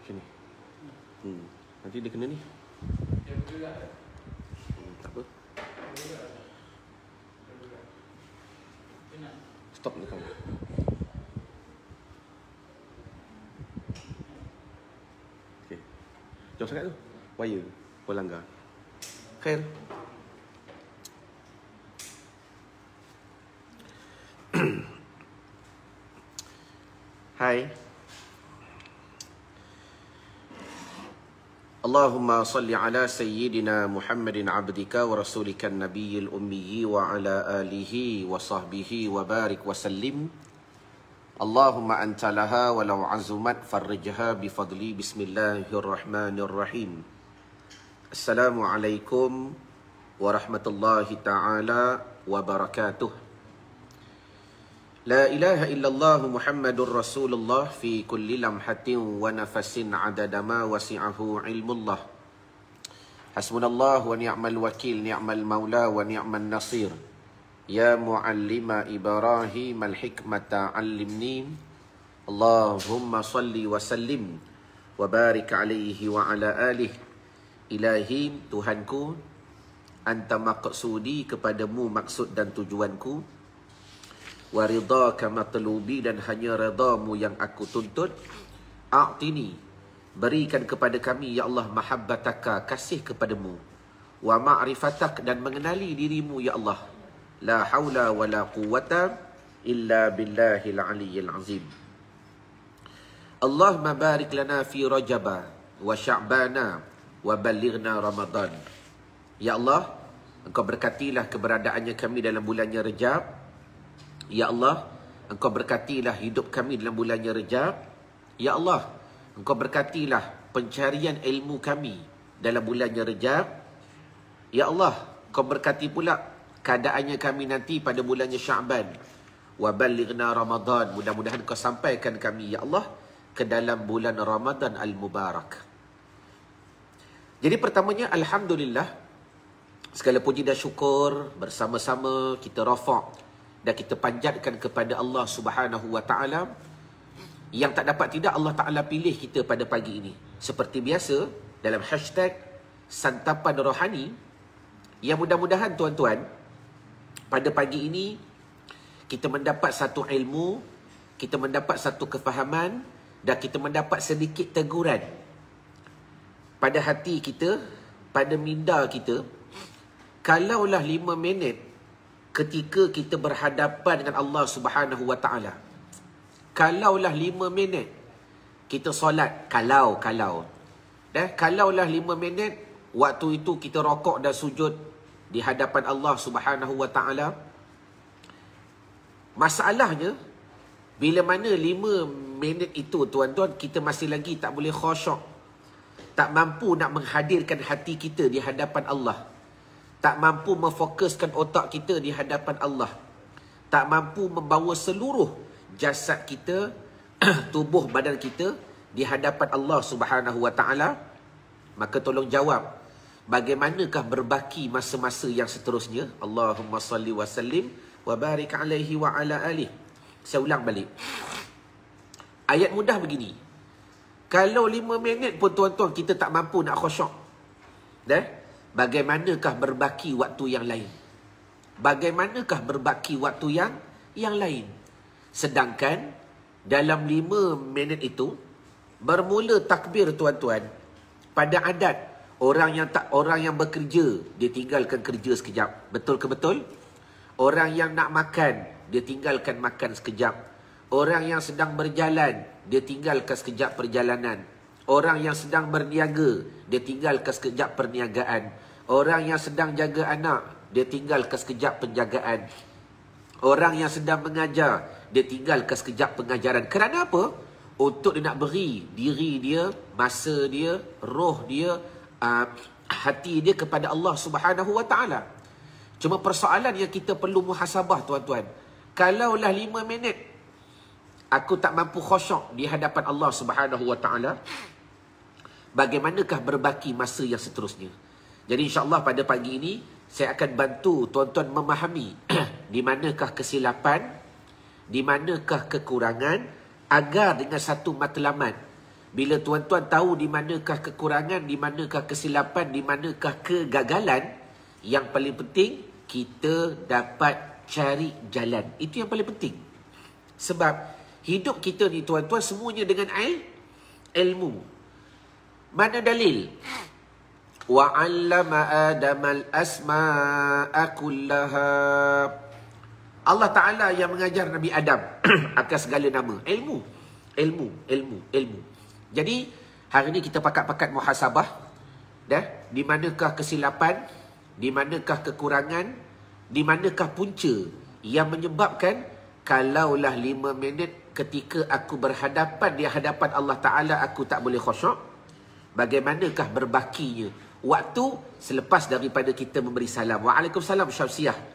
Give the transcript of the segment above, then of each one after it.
Sini. Nanti dia kena ni. Tak apa. Stop ni kamu. Okey. Jauh sangat tu. Wire. Pelanggar. Khair. Hai. Allahumma salli ala sayyidina Muhammadin abdika wa rasulika nabiyil ummi wa ala alihi wa sahbihi wa barik wa sallim. Allahumma anta laha walau azumat farrijha bifadli. Bismillahirrahmanirrahim. Assalamualaikum warahmatullahi ta'ala wabarakatuh. La ilaha illallah Muhammadur Rasulullah fi kulli lamhatin wa nafasin adada ma wasi'ahu ilmullah. Hasbunallah wa ni'mal wakil, ni'mal maula wa ni'mal nasir. Ya muallima Ibrahim al-hikmata 'allimni. Allahumma salli wa sallim wa barik alaihi wa ala alihi. Ilahi, Tuhanku, anta maqsudi, kepadamu maksud dan tujuanku. Wa ridhaka matlubi, dan hanya redamu yang aku tuntut. A'tini, berikan kepada kami ya Allah mahabbataka, kasih kepadamu. Wa ma'rifatak, dan mengenali dirimu ya Allah. La haula wa la quwwata illa billahil aliyyil azim. Allahumma barik lana fi Rajaba wa Sya'bana wa balighna Ramadan. Ya Allah, Engkau berkatilah keberadaannya kami dalam bulannya Rejab. Ya Allah, Engkau berkatilah hidup kami dalam bulannya Rejab. Ya Allah, Engkau berkatilah pencarian ilmu kami dalam bulannya Rejab. Ya Allah, Engkau berkati pula keadaannya kami nanti pada bulannya Sya'ban. Wa balighna Ramadan, mudah-mudahan Engkau sampaikan kami ya Allah ke dalam bulan Ramadan al-Mubarak. Jadi pertamanya, alhamdulillah, segala puji dan syukur bersama-sama kita rafa' dan kita panjatkan kepada Allah Subhanahu wa Ta'ala, yang tak dapat tidak Allah Ta'ala pilih kita pada pagi ini. Seperti biasa dalam hashtag santapan rohani, yang mudah-mudahan tuan-tuan pada pagi ini kita mendapat satu ilmu, kita mendapat satu kefahaman, dan kita mendapat sedikit teguran pada hati kita, pada minda kita. Kalaulah 5 minit ketika kita berhadapan dengan Allah Subhanahu wa Ta'ala, kalaulah 5 minit kita solat, kalaulah 5 minit waktu itu kita rokok dan sujud di hadapan Allah Subhanahu wa Ta'ala. Masalahnya, bila mana 5 minit itu tuan-tuan, kita masih lagi tak boleh khusyuk, tak mampu nak menghadirkan hati kita di hadapan Allah, tak mampu memfokuskan otak kita di hadapan Allah, tak mampu membawa seluruh jasad kita, tubuh badan kita di hadapan Allah Subhanahu wa Ta'ala, maka tolong jawab, bagaimanakah berbaki masa-masa yang seterusnya? Allahumma salli wa sallim wa barik alaihi wa ala alihi. Saya ulang balik. Ayat mudah begini. Kalau 5 minit pun tuan-tuan kita tak mampu nak khusyuk, bagaimanakah berbaki waktu yang lain? Bagaimanakah berbaki waktu yang lain? Sedangkan dalam 5 minit itu bermula takbir tuan-tuan. Pada adat orang yang bekerja, dia tinggalkan kerja sekejap. Betul ke betul? Orang yang nak makan, dia tinggalkan makan sekejap. Orang yang sedang berjalan, dia tinggalkan sekejap perjalanan. Orang yang sedang berniaga, dia tinggalkan sekejap perniagaan. Orang yang sedang jaga anak, dia tinggalkan sekejap penjagaan. Orang yang sedang mengajar, dia tinggalkan sekejap pengajaran. Kerana apa? Untuk dia nak beri diri dia, masa dia, roh dia, hati dia kepada Allah Subhanahu wa Ta'ala. Cuma persoalan yang kita perlu muhasabah tuan-tuan. Kalaulah 5 minit aku tak mampu khusyuk di hadapan Allah Subhanahu wa Ta'ala, bagaimanakah berbaki masa yang seterusnya? Jadi insya-Allah pada pagi ini saya akan bantu tuan-tuan memahami di manakah kesilapan, di manakah kekurangan, agar dengan satu matlamat Bila tuan-tuan tahu di manakah kekurangan, di manakah kesilapan, di manakah kegagalan, yang paling penting kita dapat cari jalan. Itu yang paling penting. Sebab hidup kita ni tuan-tuan semuanya dengan ilmu. Mana dalil? Wa 'allama Adama al-asma'a kullaha. Allah Ta'ala yang mengajar Nabi Adam akan segala nama. Ilmu. Jadi, hari ni kita pakat-pakat muhasabah. Di manakah kesilapan, di manakah kekurangan, di manakah punca yang menyebabkan kalaulah 5 minit ketika aku berhadapan di hadapan Allah Ta'ala aku tak boleh khusyuk, bagaimanakah berbakinya waktu selepas daripada kita memberi salam. Waalaikumsalam Syamsiah.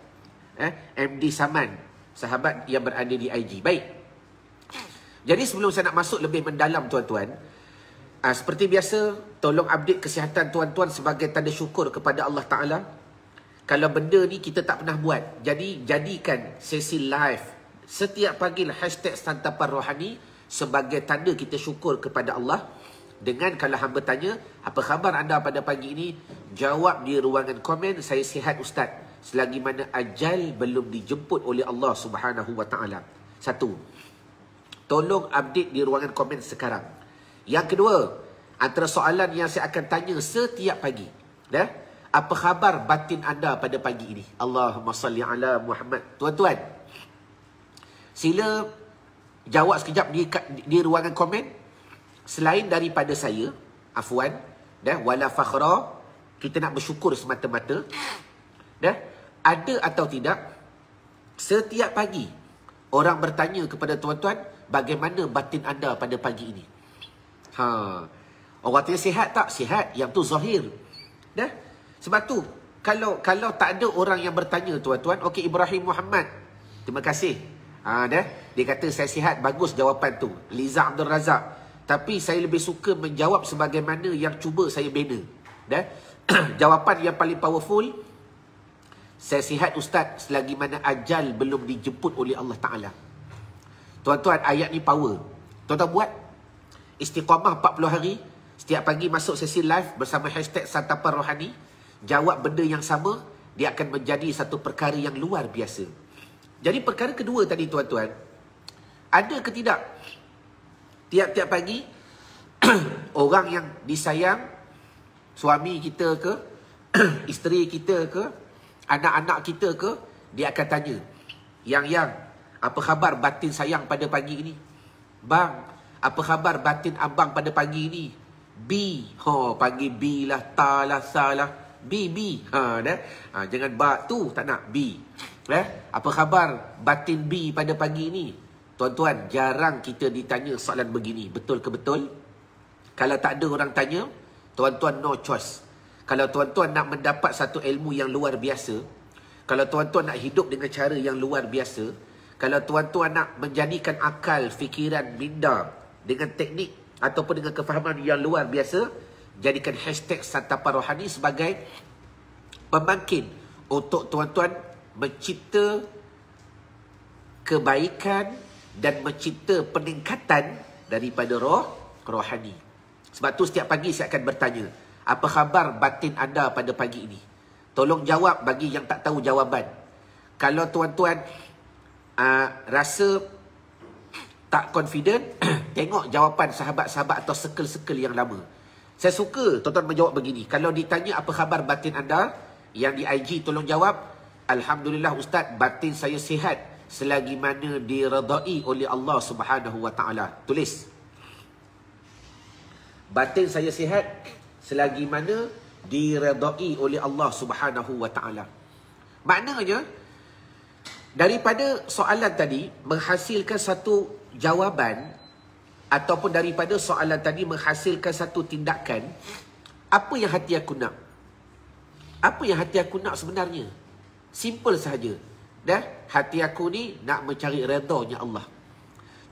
MD Saman, sahabat yang berada di IG. Baik. Jadi sebelum saya nak masuk lebih mendalam tuan-tuan, seperti biasa, tolong update kesihatan tuan-tuan sebagai tanda syukur kepada Allah Ta'ala. Kalau benda ni kita tak pernah buat, jadi jadikan sesi live setiap pagi hashtag Santapan Rohani sebagai tanda kita syukur kepada Allah. Dengan kalau hamba tanya, apa khabar anda pada pagi ini? Jawab di ruangan komen, saya sihat Ustaz. Selagi mana ajal belum dijemput oleh Allah Subhanahu Wa Ta'ala. Satu, tolong update di ruangan komen sekarang. Yang kedua, antara soalan yang saya akan tanya setiap pagi, apa khabar batin anda pada pagi ini? Allahumma salli ala Muhammad. Tuan-tuan, sila jawab sekejap di ruangan komen. Selain daripada saya, afwan, wala fakhra, kita nak bersyukur semata-mata. Ada atau tidak, setiap pagi orang bertanya kepada tuan-tuan, bagaimana batin anda pada pagi ini? Orang tanya sihat tak? Sihat. Yang tu zahir. Sebab tu, kalau tak ada orang yang bertanya tuan-tuan, okey Ibrahim Muhammad, terima kasih. Dia kata saya sihat, bagus jawapan tu. Liza Abdul Razak. Tapi saya lebih suka menjawab sebagaimana yang cuba saya bina. Jawapan yang paling powerful, saya sihat Ustaz selagi mana ajal belum dijemput oleh Allah Ta'ala. Tuan-tuan, ayat ni power. Tuan-tuan buat istiqamah 40 hari. Setiap pagi masuk sesi live bersama hashtag Santapan Rohani. Jawab benda yang sama, dia akan menjadi satu perkara yang luar biasa. Jadi perkara kedua tadi tuan-tuan, ada ke tidak tiap-tiap pagi orang yang disayang, suami kita ke, isteri kita ke, anak-anak kita ke, dia akan tanya, Yang, apa khabar batin sayang pada pagi ini? Bang, apa khabar batin abang pada pagi ini? B, pagi B lah, ta lah, sa lah, B, jangan ba tu, tak nak B. Apa khabar batin B pada pagi ini? Tuan-tuan, jarang kita ditanya soalan begini. Betul ke betul? Kalau tak ada orang tanya, tuan-tuan no choice. Kalau tuan-tuan nak mendapat satu ilmu yang luar biasa, kalau tuan-tuan nak hidup dengan cara yang luar biasa, kalau tuan-tuan nak menjadikan akal, fikiran, minda dengan teknik ataupun dengan kefahaman yang luar biasa, jadikan hashtag Santapan Rohani sebagai pembangkit untuk tuan-tuan mencipta kebaikan dan mencipta peningkatan daripada rohani. Sebab tu setiap pagi saya akan bertanya, apa khabar batin anda pada pagi ini? Tolong jawab bagi yang tak tahu jawapan. Kalau tuan-tuan rasa tak confident, tengok jawapan sahabat-sahabat atau circle-circle yang lama. Saya suka tuan-tuan menjawab begini. Kalau ditanya apa khabar batin anda, yang di IG tolong jawab, Alhamdulillah Ustaz, batin saya sihat selagi mana diredai oleh Allah Subhanahu Wa Ta'ala. Tulis, batin saya sihat selagi mana diredai oleh Allah Subhanahu Wa Ta'ala. Maknanya, daripada soalan tadi menghasilkan satu jawapan, ataupun daripada soalan tadi menghasilkan satu tindakan. Apa yang hati aku nak? Apa yang hati aku nak sebenarnya? Simple sahaja. Hati aku ni nak mencari redanya Allah.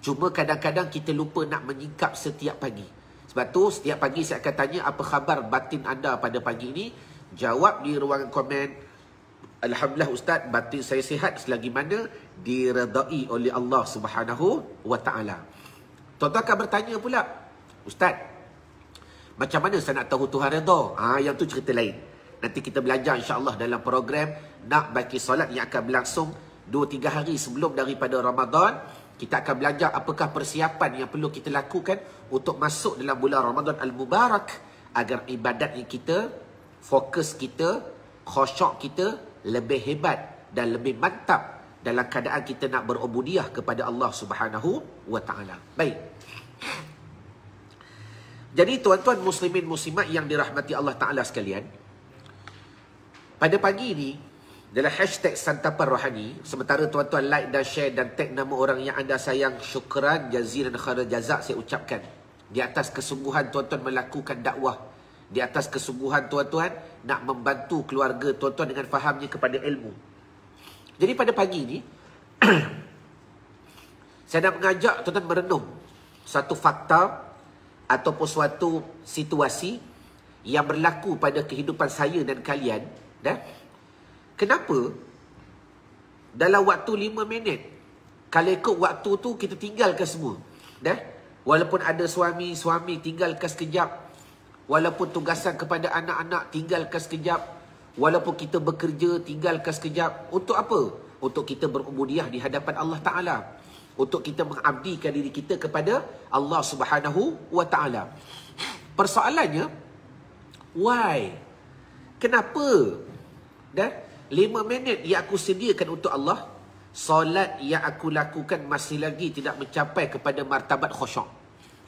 Cuma kadang-kadang kita lupa nak menyingkap setiap pagi. Sebab tu setiap pagi saya akan tanya, apa khabar batin anda pada pagi ini? Jawab di ruangan komen, Alhamdulillah Ustaz, batin saya sihat selagi mana diredai oleh Allah Subhanahu Wa Ta'ala. Tuan-tuan akan bertanya pula, Ustaz, macam mana saya nak tahu Tuhan redha? Yang tu cerita lain. Nanti kita belajar insya-Allah dalam program Nak Baki Solat yang akan berlangsung 2-3 hari sebelum daripada Ramadan. Kita akan belajar apakah persiapan yang perlu kita lakukan untuk masuk dalam bulan Ramadan Al-Mubarak, agar ibadat yang kita, fokus kita, khusyuk kita lebih hebat dan lebih mantap dalam keadaan kita nak berubudiah kepada Allah Subhanahu wa taala. Baik. Jadi tuan-tuan muslimin muslimat yang dirahmati Allah Taala sekalian, pada pagi ini dalam hashtag Santapan Rohani, sementara tuan-tuan like dan share dan tag nama orang yang anda sayang, syukran jazilan khairan jazak saya ucapkan di atas kesungguhan tuan-tuan melakukan dakwah, di atas kesungguhan tuan-tuan nak membantu keluarga tuan-tuan dengan fahamnya kepada ilmu. Jadi pada pagi ini saya nak mengajak tuan-tuan merenung satu fakta ataupun suatu situasi yang berlaku pada kehidupan saya dan kalian. Kenapa dalam waktu 5 minit, kalau ikut waktu tu kita tinggalkan semua. Walaupun ada suami tinggalkan sekejap, walaupun tugasan kepada anak-anak tinggalkan sekejap, walaupun kita bekerja tinggalkan sekejap. Untuk apa? Untuk kita berubudiah di hadapan Allah Ta'ala, untuk kita mengabdikan diri kita kepada Allah Subhanahu wa Ta'ala. Persoalannya, why? Kenapa? 5 minit yang aku sediakan untuk Allah, solat yang aku lakukan masih lagi tidak mencapai kepada martabat khusyuk.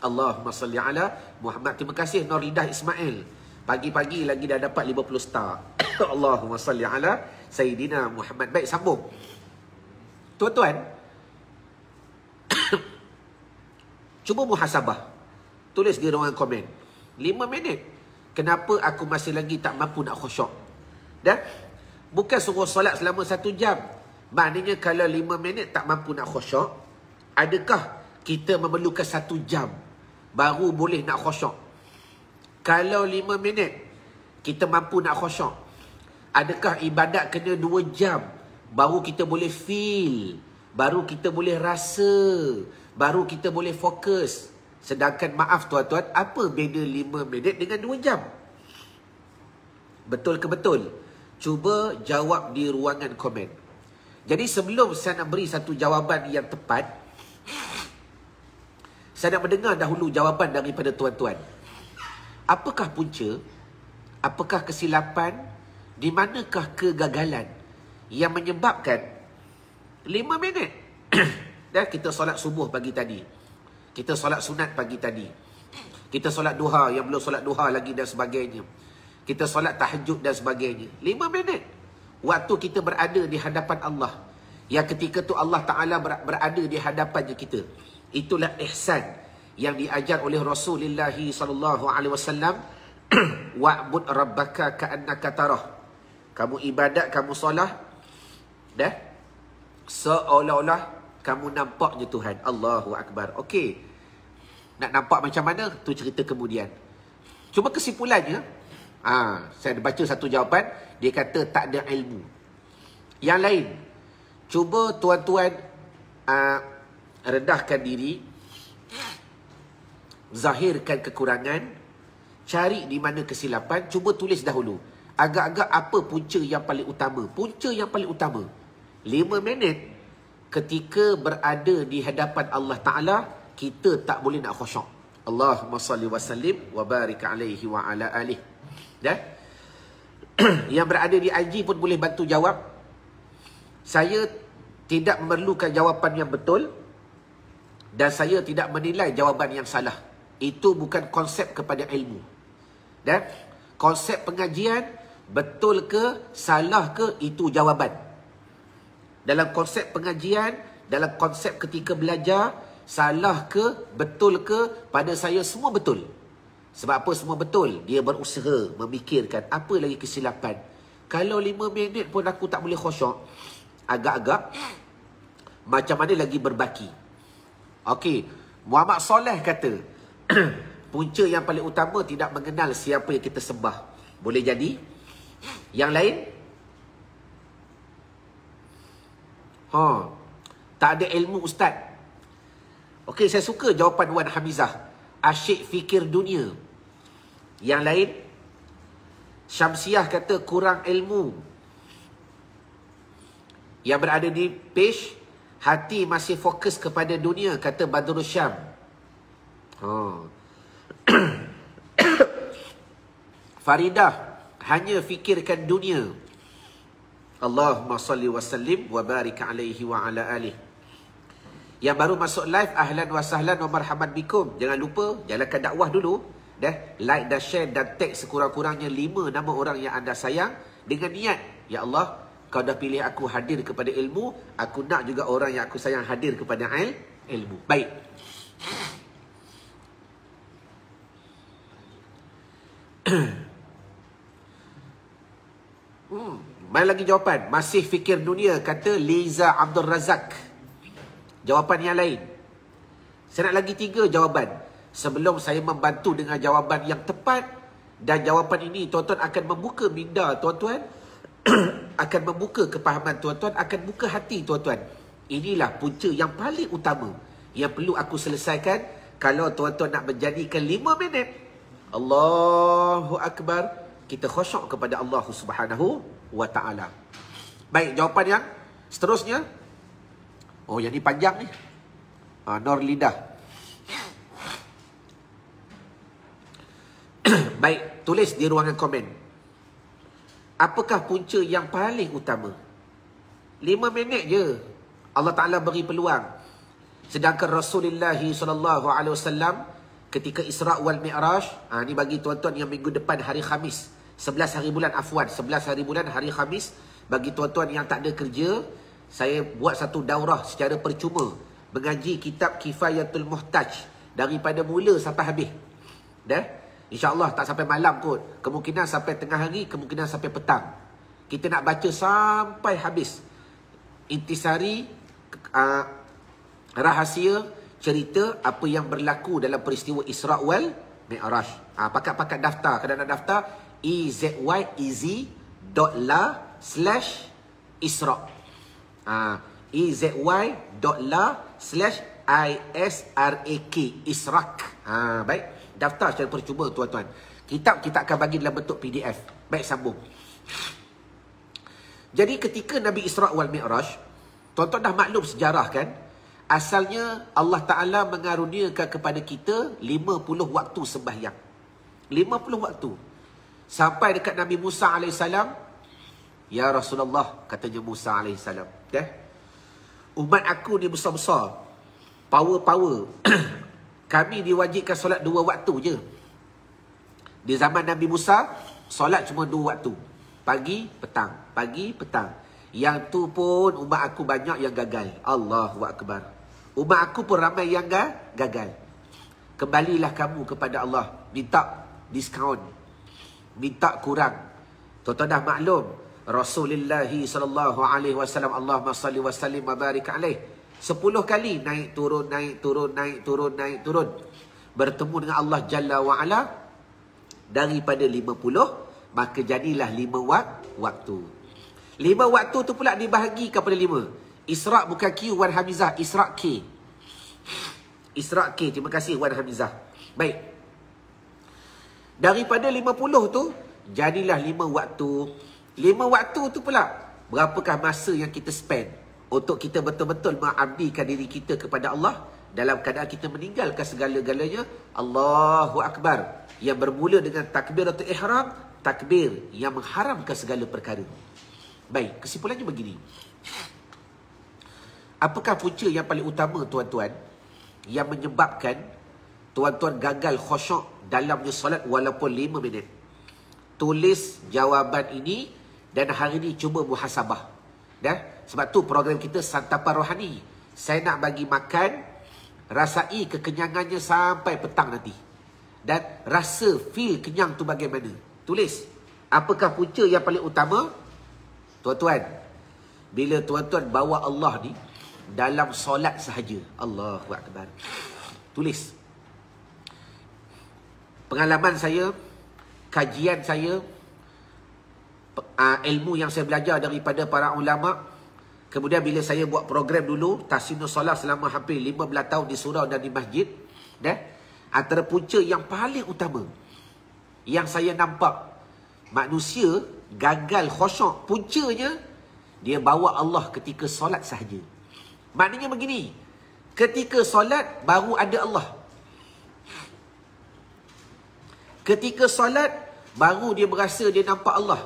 Allahumma salli ala Muhammad. Terima kasih Nuridah Ismail. Pagi-pagi lagi dah dapat 50 star. Allahumma salli ala Sayyidina Muhammad. Baik, sambung. Tuan-tuan, cuba muhasabah. Tulis di ruangan komen. 5 minit. Kenapa aku masih lagi tak mampu nak khusyuk? Bukan suruh solat selama 1 jam. Maknanya kalau 5 minit tak mampu nak khusyuk, adakah kita memerlukan 1 jam baru boleh nak khusyuk? Kalau 5 minit kita mampu nak khusyuk, adakah ibadat kena 2 jam baru kita boleh feel, baru kita boleh rasa, baru kita boleh fokus? Sedangkan maaf tuan-tuan, apa beza 5 minit dengan 2 jam? Betul ke betul? Cuba jawab di ruangan komen. Jadi sebelum saya nak beri satu jawapan yang tepat, saya nak mendengar dahulu jawapan daripada tuan-tuan. Apakah punca? Apakah kesilapan? Di manakah kegagalan yang menyebabkan 5 minit? Kita solat subuh pagi tadi, kita solat sunat pagi tadi, kita solat duha, yang belum solat duha lagi dan sebagainya, kita solat tahajud dan sebagainya. 5 minit waktu kita berada di hadapan Allah, yang ketika tu Allah Ta'ala berada di hadapannya kita. Itulah ihsan yang diajar oleh Rasulullah SAW. Wa'bud rabbaka ka'annaka tarah. Kamu ibadat, kamu solat, seolah-olah kamu nampaknya Tuhan. Allahu Akbar. Okey, nak nampak macam mana? Tu cerita kemudian. Cuma kesimpulannya, saya baca satu jawapan, dia kata tak ada ilmu. Yang lain, cuba tuan-tuan rendahkan diri, zahirkan kekurangan, cari di mana kesilapan, cuba tulis dahulu. Agak-agak apa punca yang paling utama? Punca yang paling utama, 5 minit ketika berada di hadapan Allah Ta'ala, kita tak boleh nak khusyuk. Allahumma salli wa sallim wa barik alaihi wa ala alihi. Yang berada di IG pun boleh bantu jawab. Saya tidak memerlukan jawapan yang betul, dan saya tidak menilai jawapan yang salah. Itu bukan konsep kepada ilmu. Konsep pengajian, betul ke salah ke, itu jawapan. Dalam konsep pengajian, dalam konsep ketika belajar, salah ke betul ke, pada saya semua betul. Sebab apa semua betul? Dia berusaha memikirkan apa lagi kesilapan. Kalau 5 minit pun aku tak boleh khusyuk, agak-agak macam mana lagi berbaki? Okey, Muhammad Soleh kata, punca yang paling utama tidak mengenal siapa yang kita sembah. Boleh jadi. Yang lain? Tak ada ilmu ustaz. Okey, saya suka jawapan Wan Hamizah. asyik fikir dunia. Yang lain, Syamsiah kata kurang ilmu. Yang berada di page, hati masih fokus kepada dunia, kata Badrul Syam. Faridah, hanya fikirkan dunia. Allahumma salli wa sallim wa barik alaihi wa ala alih. Yang baru masuk live, ahlan wa sahlan wa marhaban bikum. Jangan lupa, jalankan dakwah dulu. Like dan share dan tag sekurang-kurangnya 5 nama orang yang anda sayang. Dengan niat, ya Allah, kau dah pilih aku hadir kepada ilmu, aku nak juga orang yang aku sayang hadir kepada ilmu. Baik. Mana lagi jawapan? Masih fikir dunia, kata Liza Abdul Razak. Jawapan yang lain. Saya nak lagi 3 jawapan. Sebelum saya membantu dengan jawapan yang tepat. Dan jawapan ini tuan-tuan akan membuka minda tuan-tuan. Akan membuka kepahaman tuan-tuan. Akan buka hati tuan-tuan. Inilah punca yang paling utama yang perlu aku selesaikan. Kalau tuan-tuan nak menjadikan 5 minit, Allahu Akbar, kita khusyuk kepada Allah Subhanahu wa ta'ala. Baik, jawapan yang seterusnya. Oh, yang ni panjang ni. Nur Lidah. Baik, tulis di ruangan komen. Apakah punca yang paling utama? 5 minit je Allah Ta'ala beri peluang. Sedangkan Rasulullah SAW ketika Isra' wal Mi'raj, ni bagi tuan-tuan yang minggu depan hari Khamis, 11 hari bulan, 11 hari bulan hari Khamis. Bagi tuan-tuan yang tak ada kerja, saya buat satu daurah secara percuma, mengaji kitab Kifayatul Muhtaj daripada mula sampai habis. InsyaAllah tak sampai malam kot. Kemungkinan sampai tengah hari, kemungkinan sampai petang. Kita nak baca sampai habis. Intisari, rahsia, cerita apa yang berlaku dalam peristiwa Isra' wal Mi'raj. Pakat-pakat daftar. Kalau nak daftar, EZY.la/Isra'. EZY.la/ISRAK. Israk. Baik. Daftar secara percuma tuan-tuan. Kitab kita akan bagi dalam bentuk PDF. Baik, sambung. Jadi ketika Nabi Isra' wal Mi'raj, tuan-tuan dah maklum sejarah kan? Asalnya Allah Ta'ala mengaruniakan kepada kita 50 waktu sembahyang. 50 waktu. Sampai dekat Nabi Musa AS. Ya Rasulullah, katanya Musa AS. Umat aku ni besar-besar. Power-power. Kami diwajibkan solat 2 waktu je. Di zaman Nabi Musa, solat cuma 2 waktu. Pagi, petang. Pagi, petang. Yang tu pun umat aku banyak yang gagal. Allahu Akbar. Umat aku pun ramai yang gagal. Kembalilah kamu kepada Allah. Minta diskaun. Minta kurang. Tuan-tuan dah maklum. Rasulullah SAW, Allahumma salli wa sallim wa barik alaih. 10 kali naik turun, naik turun, naik turun, naik turun. Bertemu dengan Allah Jalla wa'ala. Daripada 50, maka jadilah 5 waktu. 5 waktu tu pula dibahagikan pada 5. Isra' bukan Q, Wan Hamizah. Isra' K. Isra' K. Terima kasih Wan Hamizah. Baik. Daripada 50 tu, jadilah 5 waktu. 5 waktu tu pula, berapakah masa yang kita spend untuk kita betul-betul mengabdikan diri kita kepada Allah dalam keadaan kita meninggalkan segala-galanya. Allahu Akbar. Yang bermula dengan takbiratul ihram, takbir yang mengharamkan segala perkara. Baik, kesimpulannya begini. Apakah punca yang paling utama tuan-tuan yang menyebabkan tuan-tuan gagal khusyuk dalamnya solat walaupun 5 minit? Tulis jawapan ini dan hari ini cuba muhasabah. Sebab tu program kita santapan rohani. Saya nak bagi makan, rasai kekenyangannya sampai petang nanti. Dan rasa feel kenyang tu bagaimana. Tulis. Apakah punca yang paling utama? Tuan-tuan, bila tuan-tuan bawa Allah ni dalam solat sahaja. Allahu Akbar. Tulis. Pengalaman saya, kajian saya, ilmu yang saya belajar daripada para ulama. Kemudian bila saya buat program dulu, Tahsinus Solat selama hampir 15 tahun di surau dan di masjid. Antara punca yang paling utama yang saya nampak manusia gagal khusyuk, puncanya dia bawa Allah ketika solat sahaja. Maknanya begini, ketika solat baru ada Allah. Ketika solat baru dia berasa dia nampak Allah.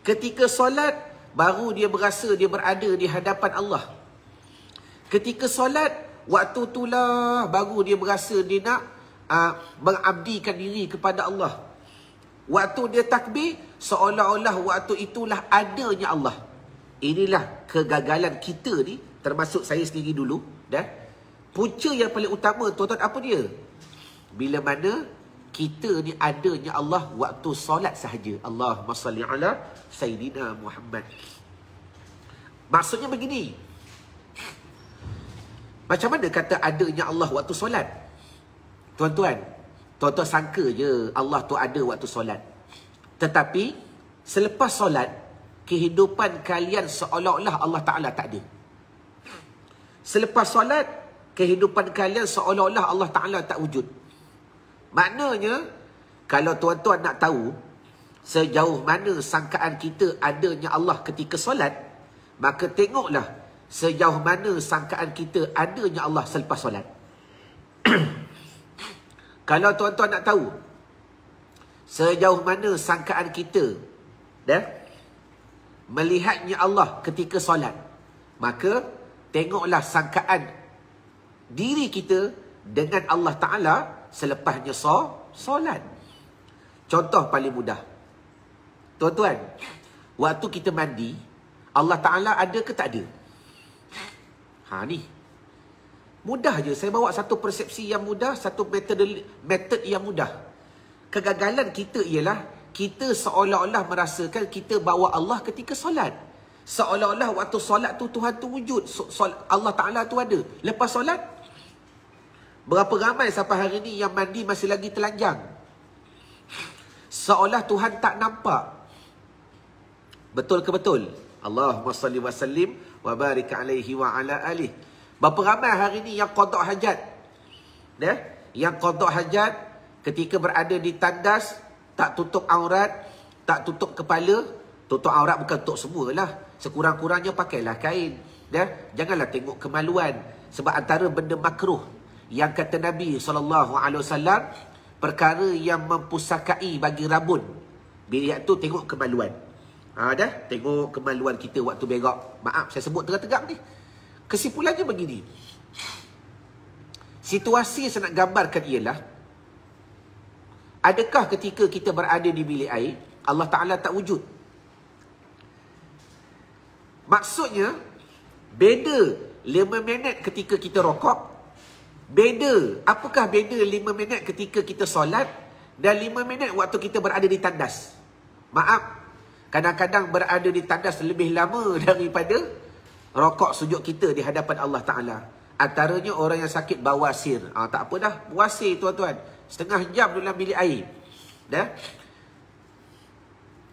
Ketika solat baru dia berasa dia berada di hadapan Allah. Ketika solat, waktu itulah baru dia berasa dia nak mengabdikan diri kepada Allah. Waktu dia takbir, seolah-olah waktu itulah adanya Allah. Inilah kegagalan kita ni, termasuk saya sendiri dulu. Punca yang paling utama, tuan-tuan, apa dia? Bila mana kita ni adanya Allah waktu solat sahaja. Allahumma salli ala Sayyidina Muhammad. Maksudnya begini, macam mana kata adanya Allah waktu solat? Tuan-tuan sangka je Allah tu ada waktu solat. Tetapi selepas solat, kehidupan kalian seolah-olah Allah Ta'ala tak ada. Selepas solat, kehidupan kalian seolah-olah Allah Ta'ala tak wujud. Maknanya, kalau tuan-tuan nak tahu sejauh mana sangkaan kita adanya Allah ketika solat, maka tengoklah sejauh mana sangkaan kita adanya Allah selepas solat. Kalau tuan-tuan nak tahu sejauh mana sangkaan kita melihatnya Allah ketika solat, maka tengoklah sangkaan diri kita dengan Allah Ta'ala selepasnya solat. Contoh paling mudah, tuan-tuan, waktu kita mandi, Allah Ta'ala ada ke tak ada? Ni mudah je. Saya bawa satu persepsi yang mudah, satu metod yang mudah. Kegagalan kita ialah kita seolah-olah merasakan kita bawa Allah ketika solat. Seolah-olah waktu solat tu Tuhan tu wujud, Allah Ta'ala tu ada. Lepas solat, berapa ramai sampai hari ni yang mandi masih lagi telanjang, seolah Tuhan tak nampak. Betul ke betul? Allahumma salli wa sallim wa barik alaihi wa ala alihi. Berapa ramai hari ni yang qada hajat? Yang qada hajat ketika berada di tandas, tak tutup aurat, tak tutup kepala. Tutup aurat bukan tutup semualah. Sekurang-kurangnya pakailah kain. Janganlah tengok kemaluan. Sebab antara benda makruh yang kata Nabi SAW, perkara yang mempusakai bagi rabun bilik tu tengok kemaluan. Tengok kemaluan kita waktu berak. Maaf, saya sebut tegak-tegak ni. Kesimpulannya begini. Situasi yang saya nak gambarkan ialah, adakah ketika kita berada di bilik air, Allah Ta'ala tak wujud? Maksudnya, beda 5 minit ketika kita rokok, beda. Apakah beda 5 minit ketika kita solat dan 5 minit waktu kita berada di tandas? Maaf, kadang-kadang berada di tandas lebih lama daripada rokok sujud kita di hadapan Allah Ta'ala. Antaranya orang yang sakit bawasir. Tak apa dah, bawasir tuan-tuan, setengah jam dalam bilik air.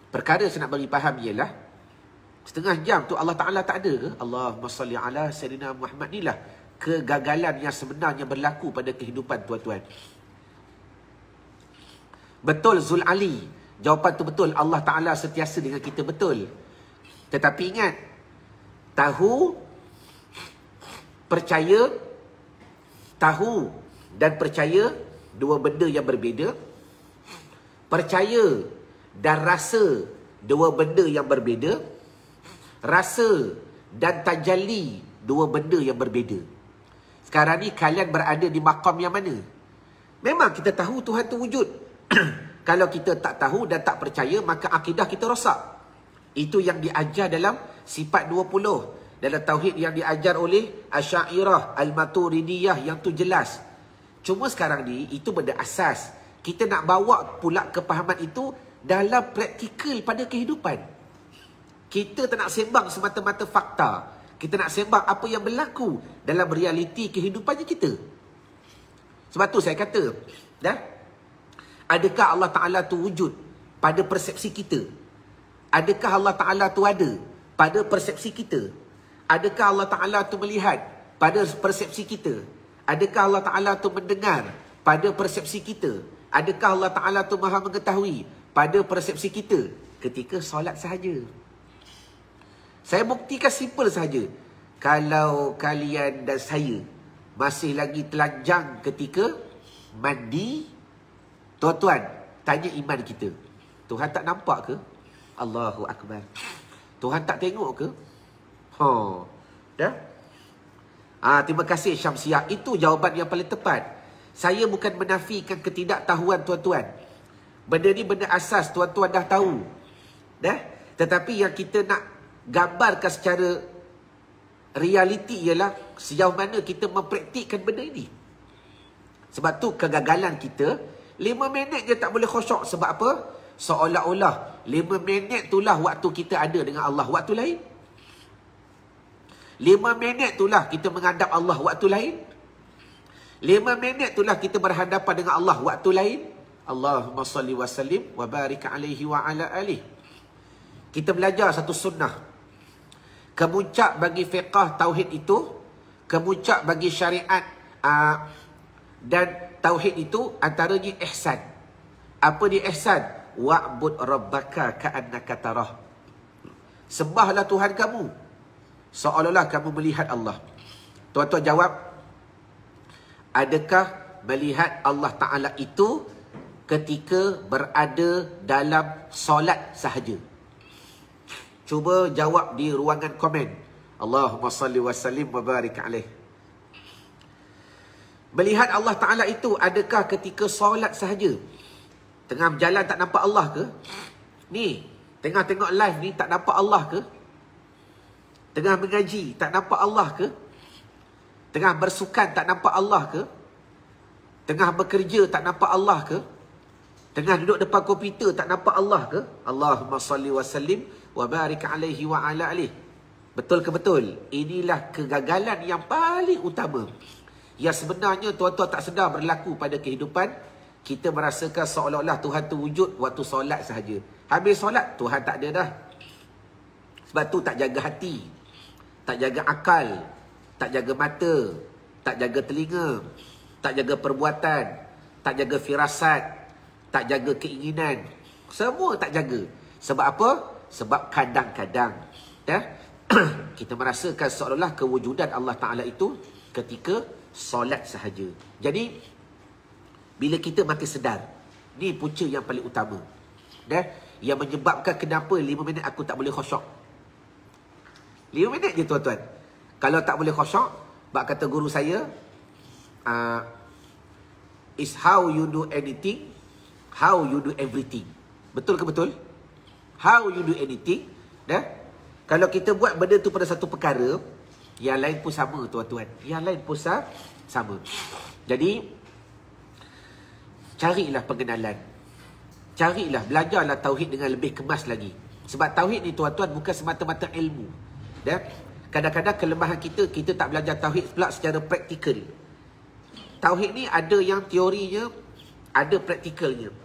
Perkara saya nak bagi faham ialah, setengah jam tu Allah Ta'ala tak ada ke? Allahumma salli ala Sayyidina Muhammad. Inilah kegagalan yang sebenarnya berlaku pada kehidupan tuan-tuan. Betul Zul Ali, jawapan tu betul. Allah Ta'ala sentiasa dengan kita, betul. Tetapi ingat, tahu dan percaya dua benda yang berbeza. Percaya dan rasa dua benda yang berbeza. Rasa dan tajalli dua benda yang berbeza. Sekarang ni kalian berada di maqam yang mana? Memang kita tahu Tuhan tu wujud. Kalau kita tak tahu dan tak percaya, maka akidah kita rosak. Itu yang diajar dalam sifat 20. Dalam tauhid yang diajar oleh Asy'ariyah, Al-Maturidiyah, yang tu jelas. Cuma sekarang ni, itu benda asas. Kita nak bawa pula kepahaman itu dalam praktikal pada kehidupan. Kita tak nak sembang semata-mata fakta. Kita nak sembang apa yang berlaku dalam realiti kehidupannya kita. Sebab tu saya kata, adakah Allah Ta'ala tu wujud pada persepsi kita? Adakah Allah Ta'ala tu ada pada persepsi kita? Adakah Allah Ta'ala tu melihat pada persepsi kita? Adakah Allah Ta'ala tu mendengar pada persepsi kita? Adakah Allah Ta'ala tu maha mengetahui pada persepsi kita? Ketika solat sahaja. Saya buktikan simple sahaja. Kalau kalian dan saya masih lagi telanjang ketika mandi, tuan-tuan, tanya iman kita. Tuhan tak nampak ke? Allahu Akbar. Tuhan tak tengok ke? Dah? Terima kasih Syamsiah. Itu jawapan yang paling tepat. Saya bukan menafikan ketidaktahuan tuan-tuan. Benda ni benda asas, tuan-tuan dah tahu. Dah? Tetapi yang kita nak gambarkan secara realiti ialah sejauh mana kita mempraktikkan benda ini. Sebab tu kegagalan kita, 5 minit je tak boleh khusyuk. Sebab apa? Seolah-olah 5 minit itulah waktu kita ada dengan Allah. Waktu lain 5 minit itulah kita menghadap Allah. Waktu lain 5 minit itulah kita berhadapan dengan Allah. Waktu lain. Allahumma salli wa sallim wa barik alaihi wa ala alih. Kita belajar satu sunnah. Kemuncak bagi fiqah tauhid itu, kemuncak bagi syariat dan tauhid itu antaranya ihsan. Apa dia ihsan? Wa'bud rabbaka ka'annaka tarah. Sembahlah Tuhan kamu seolah-olah kamu melihat Allah. Tuan-tuan jawab, adakah melihat Allah Ta'ala itu ketika berada dalam solat sahaja? Cuba jawab di ruangan komen. Allahumma salli wa sallim wa barik alaih. Melihat Allah Ta'ala itu adakah ketika solat sahaja? Tengah berjalan tak nampak Allah ke? Ni, tengah tengok live ni tak nampak Allah ke? Tengah mengaji tak nampak Allah ke? Tengah bersukan tak nampak Allah ke? Tengah bekerja tak nampak Allah ke? Tengah duduk depan komputer tak nampak Allah ke? Allahumma salli wa sallim wa barik alaihi wa ala alih. Betul ke betul? Inilah kegagalan yang paling utama. Yang sebenarnya tuan-tuan tak sedar berlaku pada kehidupan. Kita merasakan seolah-olah Tuhan tu wujud waktu solat sahaja. Habis solat, Tuhan tak ada dah. Sebab tu tak jaga hati, tak jaga akal, tak jaga mata, tak jaga telinga, tak jaga perbuatan, tak jaga firasat, tak jaga keinginan. Semua tak jaga. Sebab apa? Sebab kadang-kadang kita merasakan seolah-olah kewujudan Allah Ta'ala itu ketika solat sahaja. Jadi bila kita mati sedar, ni punca yang paling utama. Yang menyebabkan kenapa 5 minit aku tak boleh khusyuk. 5 minit je tuan-tuan. Kalau tak boleh khusyuk, bak kata guru saya, is how you do anything, how you do everything. Betul ke betul? How you do anything. Kalau kita buat benda tu pada satu perkara, yang lain pun sama tuan-tuan. Yang lain pun sama. Jadi carilah pengenalan. Carilah, belajarlah tauhid dengan lebih kemas lagi. Sebab tauhid ni tuan-tuan bukan semata-mata ilmu. Kadang-kadang kelemahan kita, kita tak belajar tauhid pula secara praktikal. Tauhid ni ada yang teorinya, ada praktikalnya.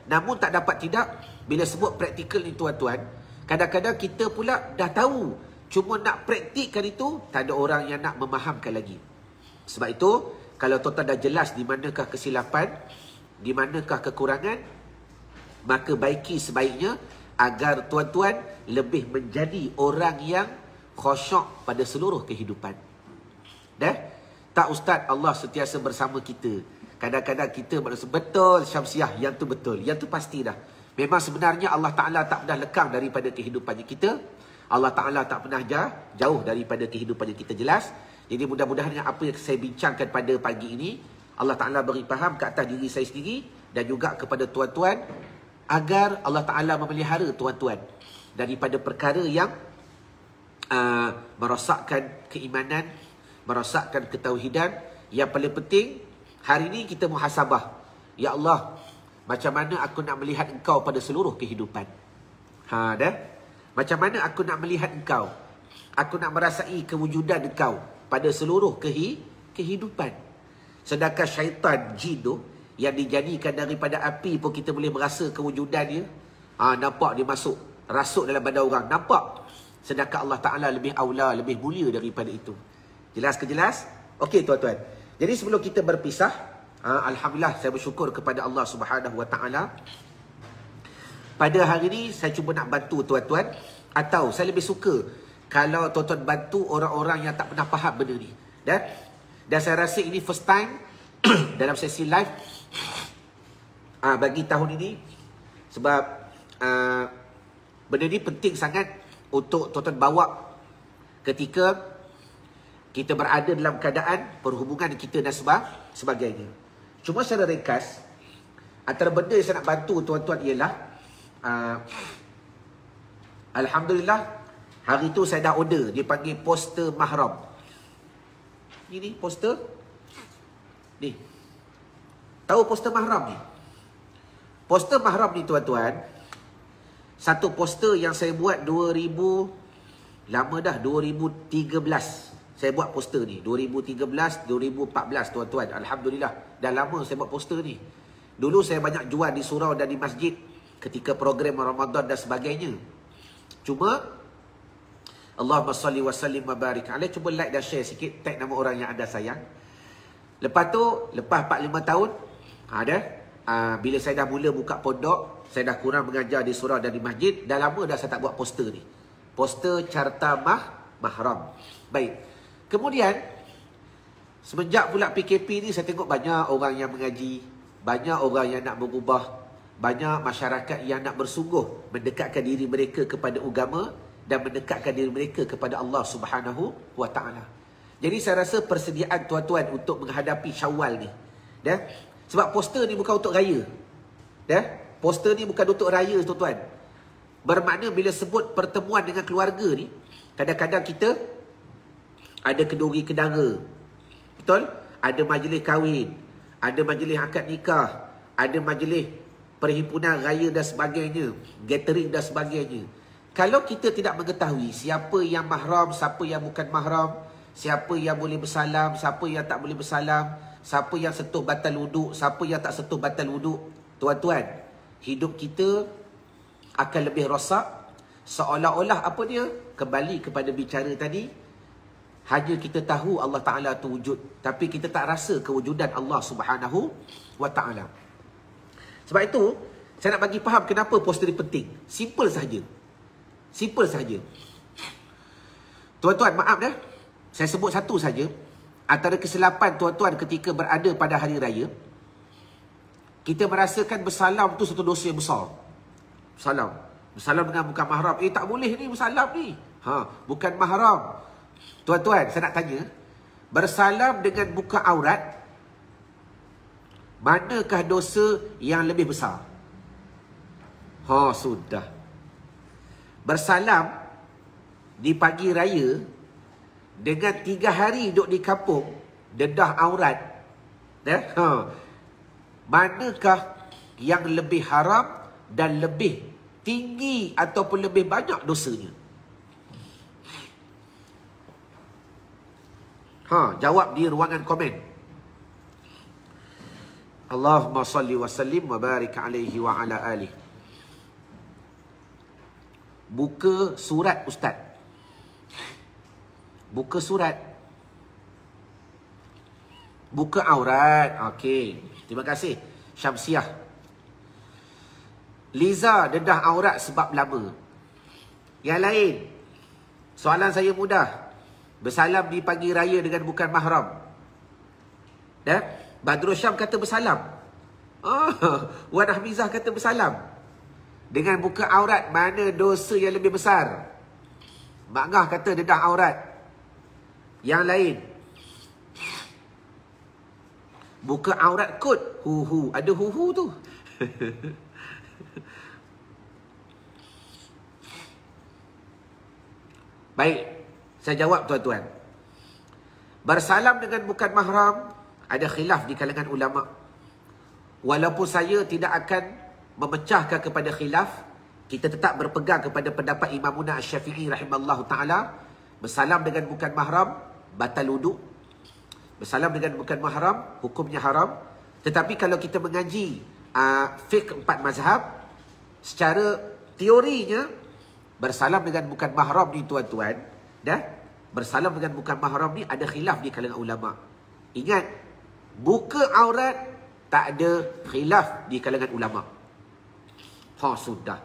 Namun tak dapat tidak, bila sebut praktikal ni tuan-tuan, kadang-kadang kita pula dah tahu, cuma nak praktikkan itu, tak ada orang yang nak memahamkan lagi. Sebab itu, kalau tuan-tuan dah jelas di manakah kesilapan, di manakah kekurangan, maka baiki sebaiknya agar tuan-tuan lebih menjadi orang yang khusyuk pada seluruh kehidupan. Tak Ustaz, Allah sentiasa bersama kita. Kadang-kadang kita maksud betul Syamsiah, yang tu betul, yang tu pasti dah. Memang sebenarnya Allah Ta'ala tak pernah lekang daripada kehidupannya kita. Allah Ta'ala tak pernah jauh daripada kehidupannya kita, jelas. Jadi mudah-mudahan dengan apa yang saya bincangkan pada pagi ini, Allah Ta'ala beri faham ke atas diri saya sendiri dan juga kepada tuan-tuan, agar Allah Ta'ala memelihara tuan-tuan daripada perkara yang merosakkan keimanan, merosakkan ketauhidan. Yang paling penting, hari ini kita muhasabah. Ya Allah, macam mana aku nak melihat Engkau pada seluruh kehidupan? Macam mana aku nak melihat Engkau? Aku nak merasai kewujudan Engkau pada seluruh kehidupan. Sedangkan syaitan, jin tu, yang dijadikan daripada api pun kita boleh merasa kewujudannya. Nampak dia masuk, rasuk dalam badan orang, nampak. Sedangkan Allah Ta'ala lebih aula, lebih mulia daripada itu. Jelas ke jelas? Okey tuan-tuan. Jadi sebelum kita berpisah, alhamdulillah saya bersyukur kepada Allah Subhanahu Wa Taala. Pada hari ini saya cuba nak bantu tuan-tuan, atau saya lebih suka kalau tuan-tuan bantu orang-orang yang tak pernah faham benda ni. Dan saya rasa ini first time dalam sesi live bagi tahun ini, sebab benda ni penting sangat untuk tuan-tuan bawa ketika kita berada dalam keadaan perhubungan kita dan sebagainya. Cuma secara ringkas, antara benda yang saya nak bantu tuan-tuan ialah alhamdulillah, hari tu saya dah order, dia panggil poster mahram. Ini poster ni. Tahu poster mahram ni? Poster mahram ni tuan-tuan, satu poster yang saya buat 2013 saya buat poster ni. 2013, 2014 tuan-tuan. Alhamdulillah, dah lama saya buat poster ni. Dulu saya banyak jual di surau dan di masjid ketika program Ramadan dan sebagainya. Cuma Allahumma salli wa sallim wa barik alaih. Cuba like dan share sikit, tag nama orang yang anda sayang. Lepas tu, lepas 4-5 tahun, bila saya dah mula buka pondok, saya dah kurang mengajar di surau dan di masjid, dah lama dah saya tak buat poster ni. Poster carta mahram. Baik. Kemudian, semenjak pula PKP ni, saya tengok banyak orang yang mengaji, banyak orang yang nak berubah, banyak masyarakat yang nak bersungguh mendekatkan diri mereka kepada agama dan mendekatkan diri mereka kepada Allah Subhanahu Wa Taala. Jadi saya rasa persediaan tuan-tuan untuk menghadapi Syawal ni, sebab poster ni bukan untuk raya, poster ni bukan untuk raya tuan-tuan. Bermakna bila sebut pertemuan dengan keluarga ni, kadang-kadang kita ada kenduri kedara, betul? Ada majlis kahwin, ada majlis akad nikah, ada majlis perhimpunan raya dan sebagainya, gathering dan sebagainya. Kalau kita tidak mengetahui siapa yang mahram, siapa yang bukan mahram, siapa yang boleh bersalam, siapa yang tak boleh bersalam, siapa yang sentuh batal wuduk, siapa yang tak sentuh batal wuduk, tuan-tuan, hidup kita akan lebih rosak. Seolah-olah apa dia? Kembali kepada bicara tadi, hanya kita tahu Allah Ta'ala itu wujud, tapi kita tak rasa kewujudan Allah Subhanahu Wa Ta'ala. Sebab itu, saya nak bagi faham kenapa poster ini penting. Simple sahaja. Simple sahaja. Tuan-tuan, maaf saya sebut satu saja. Antara kesilapan tuan-tuan ketika berada pada hari raya, kita merasakan bersalam tu satu dosa yang besar. Bersalam dengan bukan mahram. Tak boleh ni bersalam ni. Bukan mahram. Tuan-tuan, saya nak tanya, bersalam dengan buka aurat, manakah dosa yang lebih besar? Sudah. Bersalam di pagi raya dengan 3 hari duduk di kampung, dedah aurat, manakah yang lebih haram dan lebih tinggi ataupun lebih banyak dosanya? Jawab di ruangan komen. Allahumma salli wa sallim wa barik alaihi wa ala alihi. Buka surat ustaz. Buka surat. Buka aurat. Okey. Terima kasih Syamsiah. Liza dedah aurat sebab lama. Yang lain, soalan saya mudah. Bersalam di pagi raya dengan bukan mahram. Badrul Syam kata bersalam. Wan Ahmizah kata bersalam. Dengan buka aurat, mana dosa yang lebih besar? Mak Ngah kata dedah aurat. Yang lain, buka aurat kot. Hu-hu. Ada hu-hu tu. Baik. Saya jawab tuan-tuan. Bersalam dengan bukan mahram, ada khilaf di kalangan ulama. Walaupun saya tidak akan memecahkan kepada khilaf, kita tetap berpegang kepada pendapat Imamuna Asy-Syafi'i rahimallahu ta'ala. Bersalam dengan bukan mahram, batal wuduk. Bersalam dengan bukan mahram, hukumnya haram. Tetapi kalau kita mengaji fiqh 4 mazhab, secara teorinya, bersalam dengan bukan mahram ni tuan-tuan, bersalam dengan bukan mahram ni ada khilaf di kalangan ulama. Ingat, buka aurat tak ada khilaf di kalangan ulama. Sudah.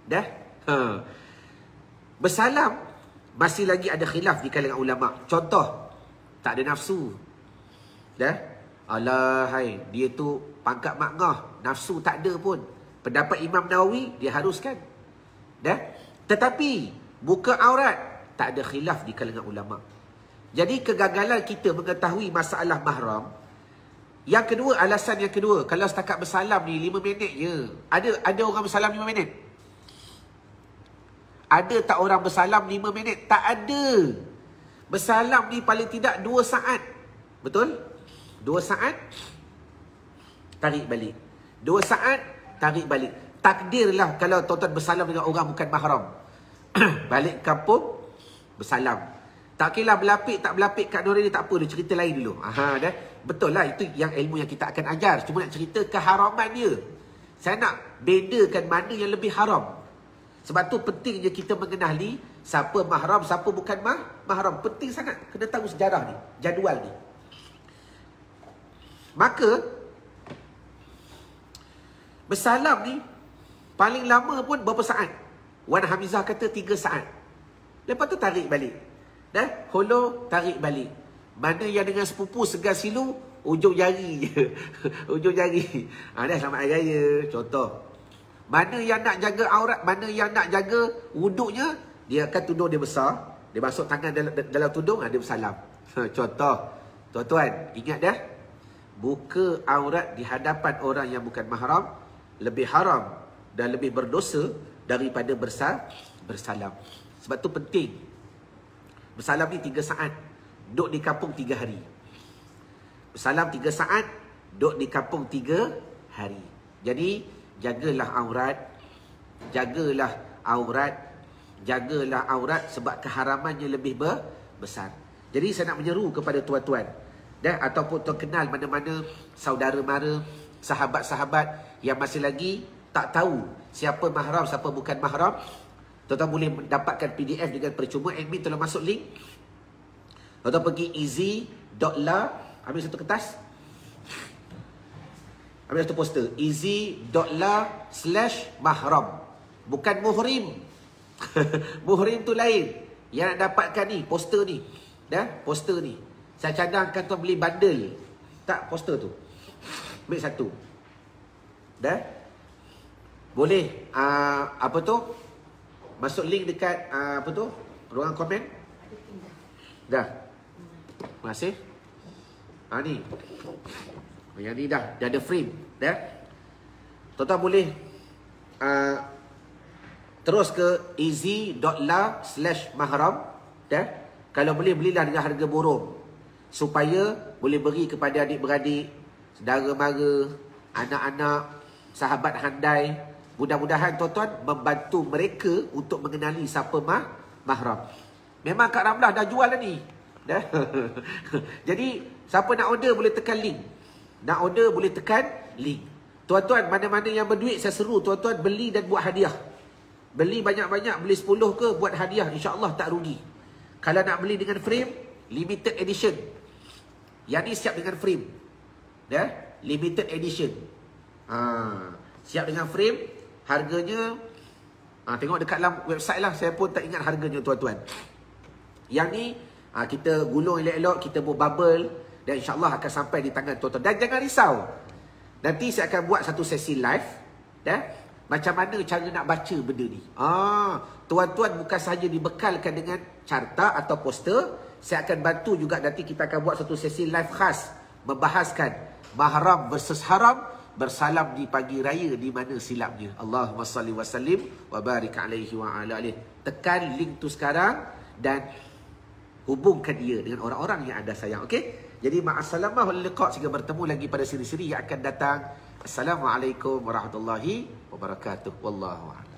Dah? Bersalam masih lagi ada khilaf di kalangan ulama. Contoh, tak ada nafsu. Dah? Alahai, dia tu pangkat makngah, nafsu tak ada pun. Pendapat Imam Nawawi dia haruskan. Dah? Tetapi buka aurat tak ada khilaf di kalangan ulama. Jadi kegagalan kita mengetahui masalah mahram. Yang kedua, alasan yang kedua, kalau setakat bersalam ni 5 minit je. Ada orang bersalam 5 minit? Ada tak orang bersalam 5 minit? Tak ada. Bersalam ni paling tidak 2 saat. Betul? 2 saat, tarik balik. 2 saat, tarik balik. Takdirlah kalau tuan-tuan bersalam dengan orang bukan mahram. Balik kampung, bersalam. Tak kira berlapik, tak berlapik kat Nurul ni tak apa, dia cerita lain dulu. Dah. Betul lah, itu yang ilmu yang kita akan ajar. Cuma nak cerita keharaman dia. Saya nak bedakan mana yang lebih haram. Sebab tu pentingnya kita mengenali siapa mahram, siapa bukan mahram. Penting sangat kena tahu sejarah ni, jadual ni. Maka bersalam ni paling lama pun berapa saat? Wan Hamizah kata 3 saat. Lepas tu tarik balik. Dah, holo tarik balik. Mana yang dengan sepupu segar silu, ujung jari je. Ujung jari. Dah, selamat hari raya. Contoh. Mana yang nak jaga aurat, mana yang nak jaga wuduknya, dia akan tudung dia besar. Dia masuk tangan dalam tudung, dia bersalam. Contoh. Tuan-tuan, ingat dah. Buka aurat di hadapan orang yang bukan mahram lebih haram dan lebih berdosa daripada bersalam. Sebab tu penting. Bersalam ni 3 saat. Duduk di kampung 3 hari. Bersalam 3 saat. Duduk di kampung 3 hari. Jadi, jagalah aurat. Jagalah aurat. Jagalah aurat sebab keharamannya lebih besar. Jadi, saya nak menyeru kepada tuan-tuan. Ataupun tuan kenal mana-mana saudara mara, sahabat-sahabat yang masih lagi tak tahu siapa mahram, siapa bukan mahram. Tuan-tuan boleh mendapatkan PDF dengan percuma. Admin tolong masuk link. Tuan-tuan pergi easy.la. Ambil satu kertas. Ambil satu poster. easy.la/mahram. Bukan muhrim. Muhrim tu lain. Yang nak dapatkan ni, poster ni. Poster ni. Saya cadangkan tuan beli bundle. Tak, poster tu. Ambil satu. Boleh. Apa tu? Masuk link dekat ruangan komen. Dah. Terima kasih. Ni. Yang ni dah ada frame. Tuan-tuan boleh terus ke easy.la/mahram. Kalau boleh belilah dengan harga borong. Supaya boleh beri kepada adik-beradik, saudara mara, anak-anak, sahabat handai. Mudah-mudahan tuan-tuan membantu mereka untuk mengenali siapa mahram. Memang Kak Ramlah dah jual dah ni. Jadi, siapa nak order boleh tekan link. Nak order boleh tekan link. Tuan-tuan, mana-mana yang berduit, saya seru tuan-tuan beli dan buat hadiah. Beli banyak-banyak, beli 10 ke, buat hadiah. InsyaAllah tak rugi. Kalau nak beli dengan frame, limited edition. Yang ni siap dengan frame. Limited edition. Siap dengan frame. Harganya, tengok dekat dalam website lah. Saya pun tak ingat harganya tuan-tuan. Yang ni, kita gulung elok-elok, kita buat bubble. Dan insyaAllah akan sampai di tangan tuan-tuan. Dan jangan risau. Nanti saya akan buat satu sesi live. Macam mana cara nak baca benda ni. Tuan-tuan bukan sahaja dibekalkan dengan carta atau poster. Saya akan bantu juga nanti kita akan buat satu sesi live khas. Membahaskan mahram versus haram. Bersalam di pagi raya di mana silapnya. Allahumma salli wa sallim wa barik alaihi wa ala alihi. Tekan link tu sekarang dan hubungkan dia dengan orang-orang yang anda sayang. Okey? Jadi ma'assalamah wal liqa', sehingga bertemu lagi pada siri-siri yang akan datang. Assalamualaikum warahmatullahi wabarakatuh. Wallahu a'lam.